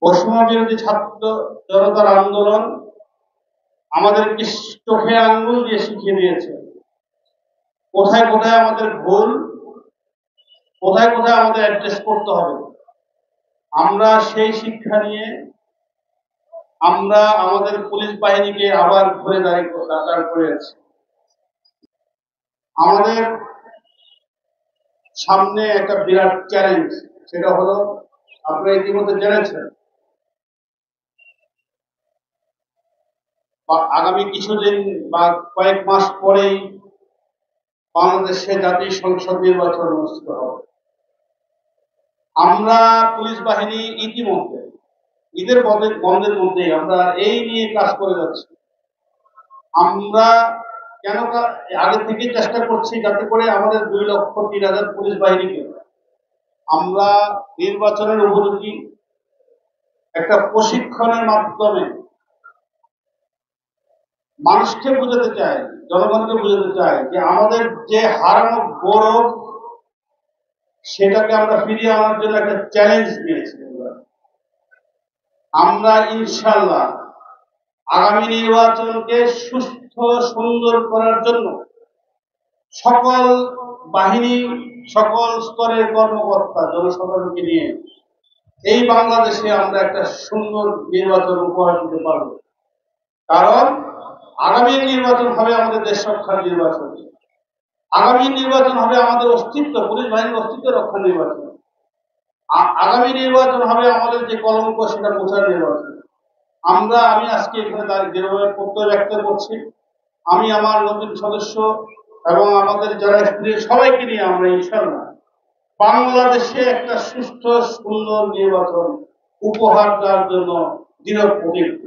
বৈষম্য বিরোধী ছাত্র জনতার আন্দোলন আমাদেরকে চোখে আঙ্গুল দিয়ে শিখিয়ে দিয়েছে কোথায় কোথায় আমাদের ভুল, কোথায় কোথায় আমাদের অ্যাডজাস্ট করতে হবে। আমরা সেই শিক্ষা নিয়ে আমরা আমাদের পুলিশ বাহিনীকে আবার ঘুরে দাঁড় করেছি। আমাদের সামনে একটা বিরাট চ্যালেঞ্জ, সেটা হলো আপনারা ইতিমধ্যে জেনেছেন আগামী কিছুদিন বা কয়েক মাস পরেই বাংলাদেশে জাতীয় সংসদ নির্বাচন অনুষ্ঠিত হবে। আমরা পুলিশ বাহিনী ইতিমধ্যে ঈদের বন্ধের মধ্যে আমরা এই নিয়ে কাজ করে যাচ্ছি। আমরা কেন আগে থেকে চেষ্টা করছি যাতে করে আমাদের 2,03,000 পুলিশ বাহিনীকে আমরা নির্বাচনের উপযোগী একটা প্রশিক্ষণের মাধ্যমে মানুষকে বোঝাতে চাই, জনগণকে বোঝাতে চাই যে আমাদের যে হারানো গৌরব সেটাকে আমরা ফিরিয়ে আনার জন্য একটা চ্যালেঞ্জ নিয়েছি। আমরা ইনশাআল্লাহ আগামী নির্বাচনকে সুস্থ সুন্দর করার জন্য সকল বাহিনী, সকল স্তরের কর্মকর্তা জনসাধারণকে নিয়ে এই বাংলাদেশে আমরা একটা সুন্দর নির্বাচন উপহার দিতে পারব। কারণ আগামী নির্বাচন হবে আমাদের দেশ রক্ষার নির্বাচন, আগামী নির্বাচন হবে আমাদের অস্তিত্ব, পুলিশ বাহিনীর অস্তিত্ব রক্ষার নির্বাচন, আগামী নির্বাচন হবে আমাদের যে কলঙ্ক সেটা মোছার নির্বাচন। আমি আজকে এখানে দৃঢ়ভাবে প্রত্যয় ব্যক্ত করছি, আমি আমার নতুন সদস্য এবং আমাদের যারা স্ত্রী সবাইকে নিয়ে আমরা ইনশাআল্লাহ বাংলাদেশে একটা সুস্থ সুন্দর নির্বাচন উপহার দেওয়ার জন্য দৃঢ় প্রতিজ্ঞ।